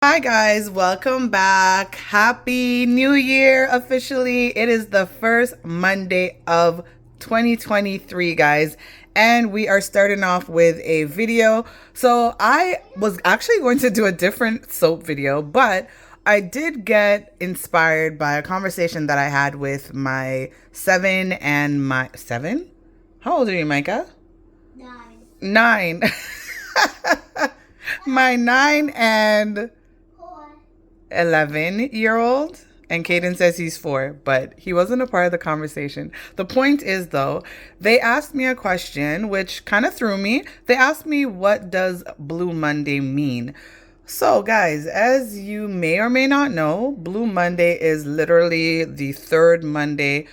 Hi guys, welcome back. Happy New Year officially. It is the first Monday of 2023, guys, and we are starting off with a video. So I was actually going to do a different soap video, but I did get inspired by a conversation that I had with my seven and my seven. How old are you, Micah? 9. My 9 and 11-year-old, and Caden says he's 4, but he wasn't a part of the conversation. The point is, though, they asked me a question which kind of threw me. They asked me, what does Blue Monday mean? So, guys, as you may or may not know, Blue Monday is literally the third Monday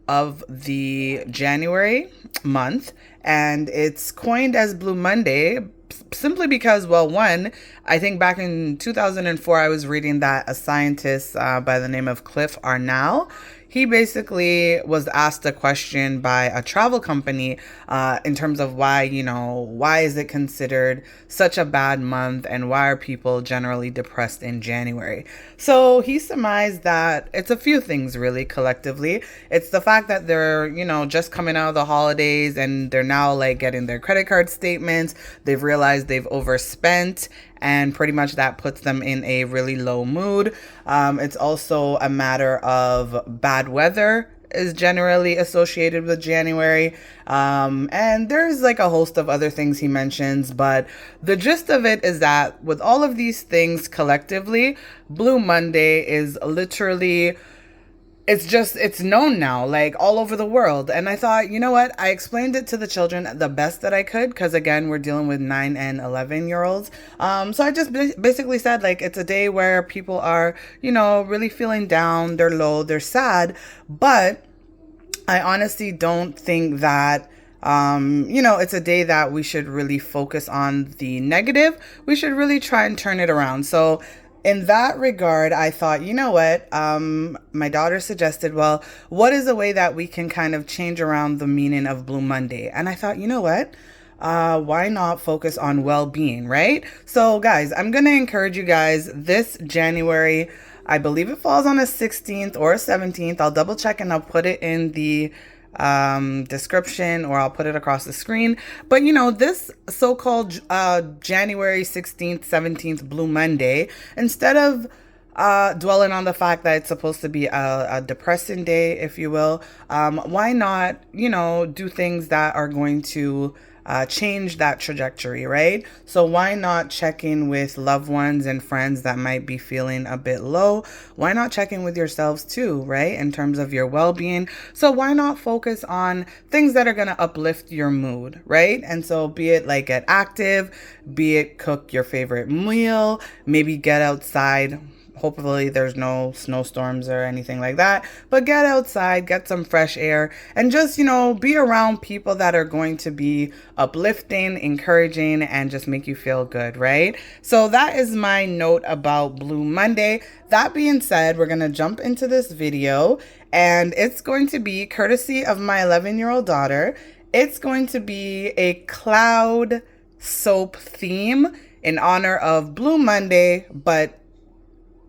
of the January month, and it's coined as Blue Monday simply because, well, one, I think back in 2004, I was reading that a scientist by the name of Cliff Arnall, he basically was asked a question by a travel company in terms of why is it considered such a bad month and why are people generally depressed in January? So he surmised that it's a few things really collectively. It's the fact that they're, just coming out of the holidays and they're now like getting their credit card statements. They've realized they've overspent, and pretty much that puts them in a really low mood. It's also a matter of bad weather is generally associated with January. And there's like a host of other things he mentions, but the gist of it is that with all of these things collectively, Blue Monday is literally, it's known now, like all over the world. And I thought, you know what? I explained it to the children the best that I could, because again, we're dealing with 9 and 11-year-olds. So I just basically said, like, it's a day where people are, really feeling down, they're low, they're sad. But I honestly don't think that it's a day that we should really focus on the negative. We should really try and turn it around. So in that regard, I thought, you know what? My daughter suggested, well, what is a way that we can kind of change around the meaning of Blue Monday? And I thought, you know what? Why not focus on well-being, right? So guys, I'm going to encourage you guys this January. I believe it falls on a 16th or a 17th. I'll double check and I'll put it in the description, or I'll put it across the screen. But this so-called January 16th, 17th Blue Monday, instead of dwelling on the fact that it's supposed to be a depressing day, if you will, why not, do things that are going to change that trajectory, right? So why not check in with loved ones and friends that might be feeling a bit low? Why not check in with yourselves too, right? In terms of your well-being. So why not focus on things that are going to uplift your mood, right? And so be it like get active, be it cook your favorite meal, maybe get outside. Hopefully there's no snowstorms or anything like that, but get outside, get some fresh air, and just, be around people that are going to be uplifting, encouraging, and just make you feel good, right? So that is my note about Blue Monday. That being said, we're going to jump into this video, and it's going to be courtesy of my 11-year-old daughter. It's going to be a cloud soap theme in honor of Blue Monday, but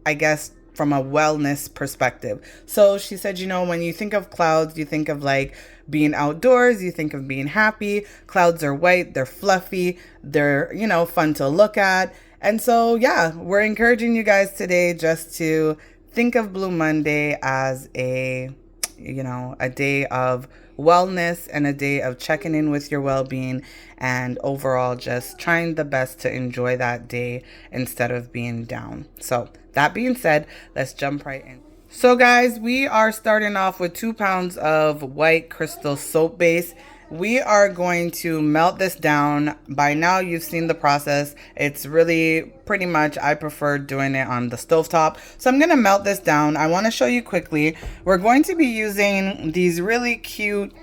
I guess from a wellness perspective. So she said, when you think of clouds, you think of like being outdoors, you think of being happy. Clouds are white, they're fluffy, they're, fun to look at. And so, yeah, we're encouraging you guys today just to think of Blue Monday as a day of wellness and a day of checking in with your well-being, and overall just trying the best to enjoy that day instead of being down. So that being said, let's jump right in. So guys, we are starting off with 2 pounds of white crystal soap base. We are going to melt this down. By now you've seen the process. It's really pretty much, I prefer doing it on the stovetop. So I'm going to melt this down. I want to show you quickly. We're going to be using these really cute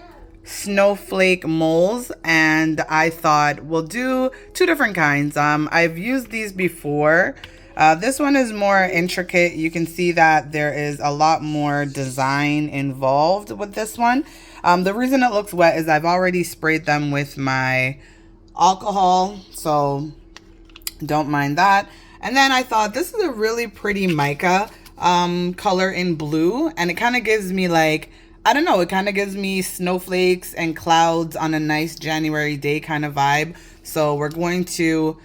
snowflake molds, and I thought we'll do 2 different kinds. I've used these before. This one is more intricate. You can see that there is a lot more design involved with this one. The reason it looks wet is I've already sprayed them with my alcohol, so don't mind that. And then I thought this is a really pretty mica color in blue. And it kind of gives me like, I don't know, it kind of gives me snowflakes and clouds on a nice January day kind of vibe. So we're going to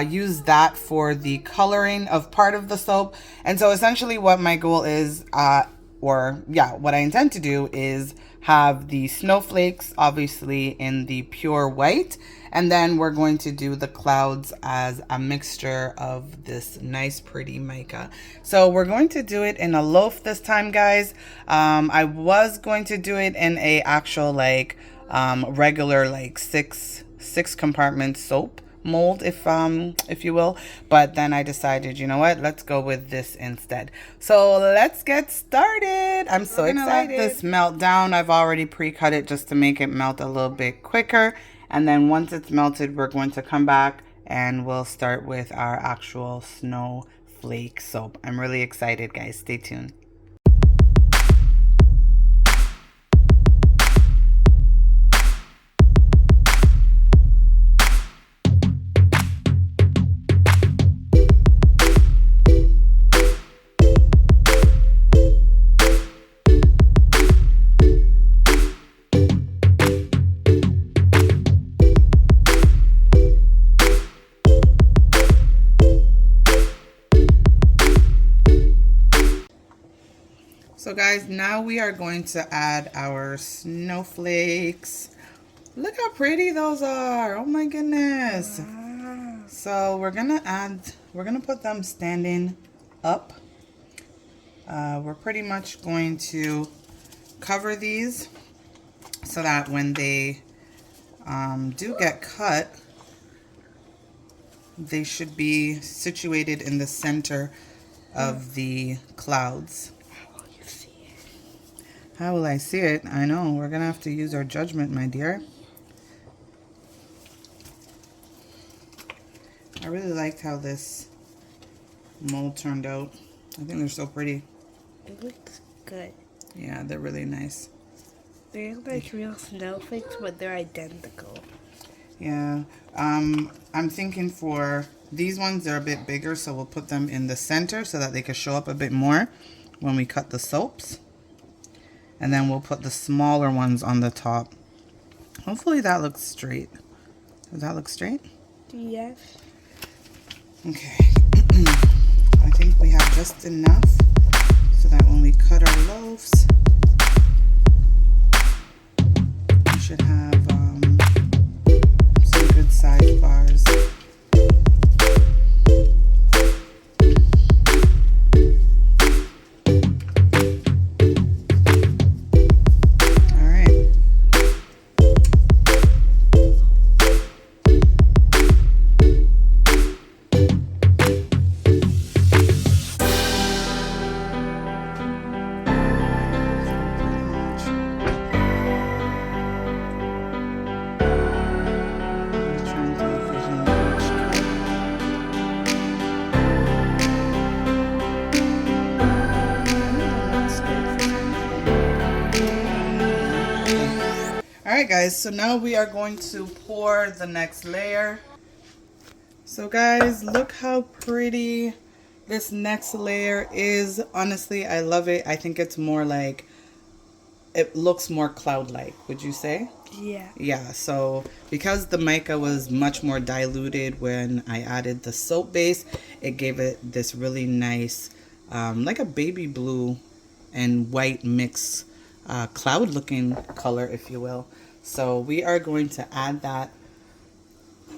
use that for the coloring of part of the soap. And so essentially what my goal is, what I intend to do is have the snowflakes obviously in the pure white, and then we're going to do the clouds as a mixture of this nice pretty mica. So we're going to do it in a loaf this time, guys. I was going to do it in a actual like regular like six compartment soap mold, if you will, but then I decided, you know what, let's go with this instead. So let's get started. I'm so excited. Let this melt down. I've already pre-cut it just to make it melt a little bit quicker, and then once it's melted, we're going to come back and we'll start with our actual snowflake soap. I'm really excited, guys. Stay tuned. So guys, now we are going to add our snowflakes. Look how pretty those are. Oh my goodness. Wow. So we're gonna put them standing up. We're pretty much going to cover these so that when they do get cut, they should be situated in the center of the clouds. How will I see it? I know, we're gonna have to use our judgment, my dear. I really liked how this mold turned out. I think they're so pretty. It looks good. Yeah, they're really nice. They look like real snowflakes, but they're identical. Yeah, I'm thinking for these ones, they're a bit bigger, so we'll put them in the center so that they can show up a bit more when we cut the soaps. And then we'll put the smaller ones on the top. Hopefully that looks straight. Does that look straight? Yes. Okay. I think we have just enough so that when we cut our loaves, we should have some good sized bars. Alright guys, so now we are going to pour the next layer. So guys, look how pretty this next layer is. Honestly, I love it. I think it's more like, it looks more cloud-like, would you say? Yeah. Yeah, so because the mica was much more diluted when I added the soap base, it gave it this really nice, like a baby blue and white mix, cloud-looking color, if you will. So we are going to add that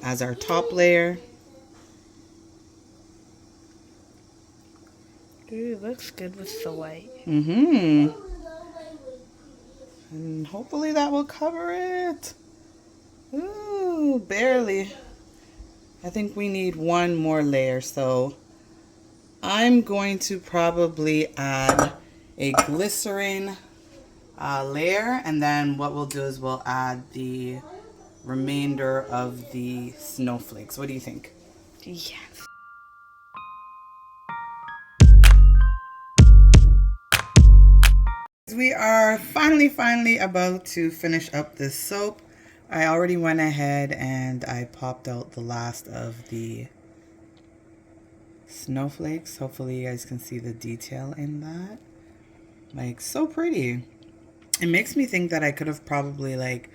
as our top layer. Ooh, looks good with the white. And hopefully that will cover it. Ooh, barely. I think we need one more layer, so I'm going to probably add a glycerin layer, and then what we'll do is we'll add the remainder of the snowflakes. What do you think? Yes. We are finally about to finish up this soap. I already went ahead and I popped out the last of the snowflakes. Hopefully you guys can see the detail in that. Like, so pretty. It makes me think that I could have probably like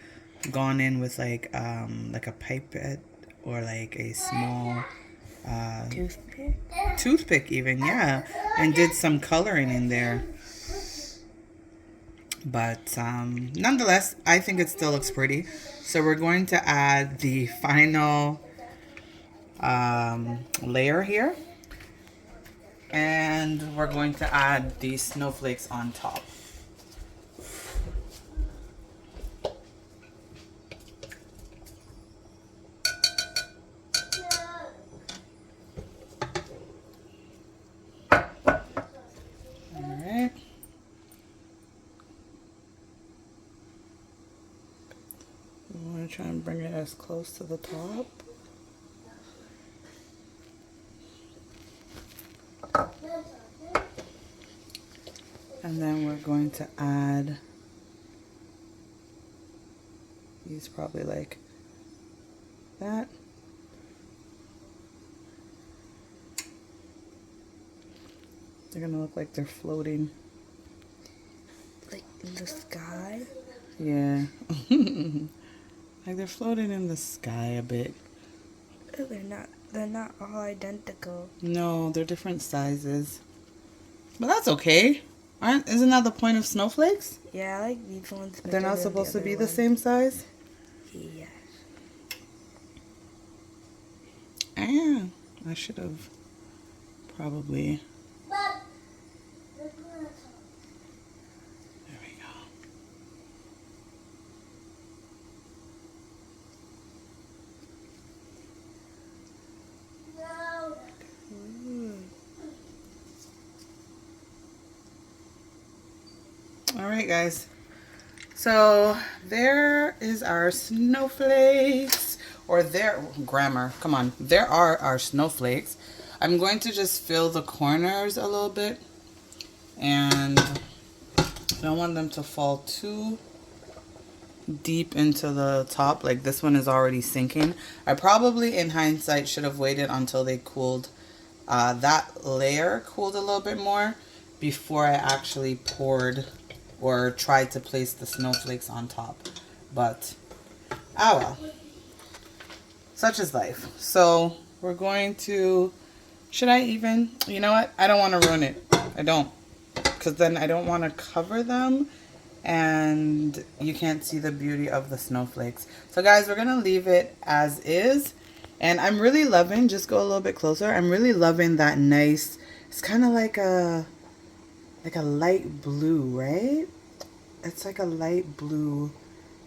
gone in with like a pipette or like a small toothpick even, yeah, and did some coloring in there. But nonetheless, I think it still looks pretty. So we're going to add the final layer here. And we're going to add these snowflakes on top. Alright. I'm going to try and bring it as close to the top. And then we're going to add these probably like that. They're going to look like they're floating. Like in the sky? Yeah. Like they're floating in the sky a bit. They're not all identical. No, they're different sizes. But that's okay. Isn't that the point of snowflakes? Yeah, I like these ones. They're not supposed to be the same size? Yeah. Ah, I should have probably. There we go. All right, guys. So there is our snowflakes, or there, grammar, come on. There are our snowflakes. I'm going to just fill the corners a little bit, and I don't want them to fall too deep into the top. Like this one is already sinking. I probably, in hindsight, should have waited until they cooled, that layer cooled a little bit more before I actually poured or tried to place the snowflakes on top. But, ah well. Such is life. So, we're going to, should I even, you know what? I don't want to ruin it. I don't. Because then I don't want to cover them and you can't see the beauty of the snowflakes. So guys, we're going to leave it as is. And I'm really loving, just go a little bit closer. I'm really loving that nice, it's kind of like a light blue, right? It's like a light blue,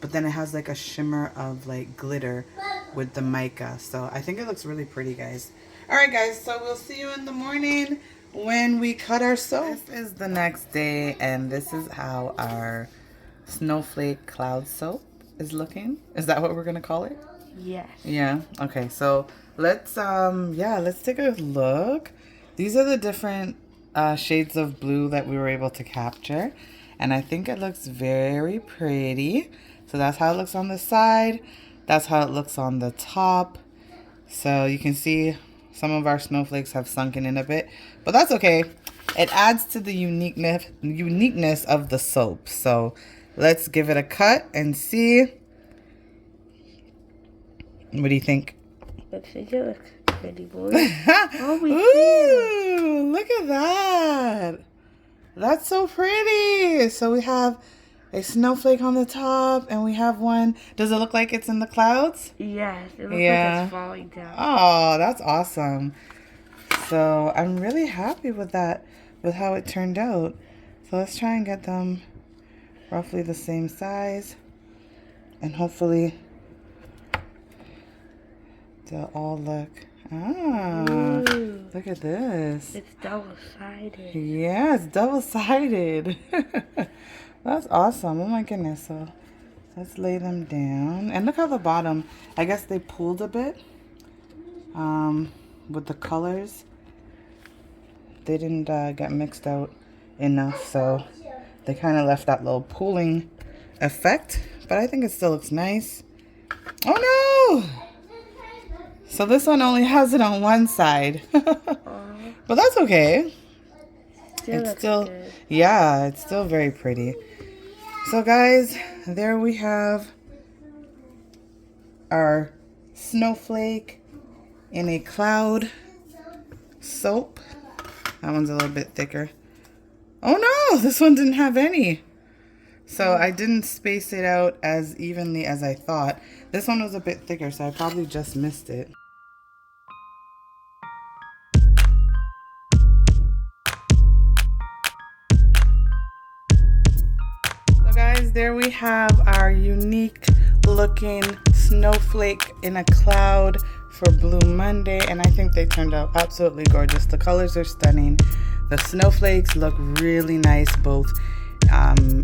but then it has like a shimmer of like glitter with the mica. So I think it looks really pretty, guys. All right, guys, so we'll see you in the morning when we cut our soap. This is the next day, and this is how our snowflake cloud soap is looking. Is that what we're gonna call it? Yes. Yeah. Okay, so let's take a look. These are the different shades of blue that we were able to capture, and I think it looks very pretty. So that's how it looks on the side. That's how it looks on the top. So you can see some of our snowflakes have sunken in a bit, but that's okay. It adds to the uniqueness of the soap. So let's give it a cut and see. What do you think? I think it looks pretty, boy. Ooh, look at that. That's so pretty. So we have a snowflake on the top, and we have one. Does it look like it's in the clouds? Yes, it looks like it's falling down. Oh, that's awesome. So I'm really happy with that, with how it turned out. So let's try and get them roughly the same size, and hopefully they'll all look. Ooh. Look at this. It's double-sided. Yeah, it's double-sided. That's awesome. Oh my goodness. So let's lay them down. And look how the bottom, I guess they pulled a bit with the colors. They didn't get mixed out enough, so they kind of left that little pooling effect. But I think it still looks nice. Oh no! So this one only has it on one side. But that's okay. Still It's looks still, good. yeah, it's still very pretty. So guys, there we have our Snowflake in a cloud soap. That one's a little bit thicker. Oh no, this one didn't have any. So I didn't space it out as evenly as I thought. This one was a bit thicker, so I probably just missed it. So guys, there we have our unique looking snowflake in a cloud for Blue Monday, and I think they turned out absolutely gorgeous. The colors are stunning. The snowflakes look really nice, both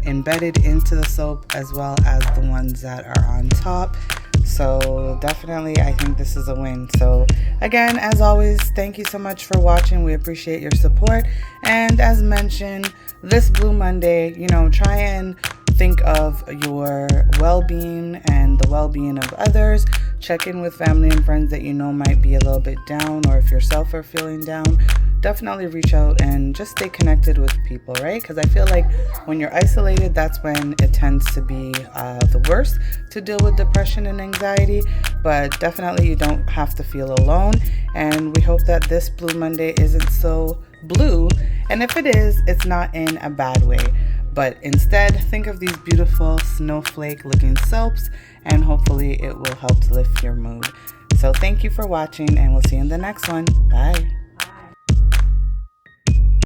embedded into the soap as well as the ones that are on top. So definitely I think this is a win. So again, as always, thank you so much for watching. We appreciate your support, and as mentioned, this Blue Monday, try and think of your well-being and the well-being of others. Check in with family and friends that might be a little bit down, or if yourself are feeling down, definitely reach out and just stay connected with people, right? Because I feel like when you're isolated, that's when it tends to be the worst to deal with depression and anxiety. But definitely you don't have to feel alone, and we hope that this Blue Monday isn't so blue, and if it is, it's not in a bad way. But instead, think of these beautiful snowflake looking soaps, and hopefully it will help to lift your mood. So thank you for watching, and we'll see you in the next one. Bye.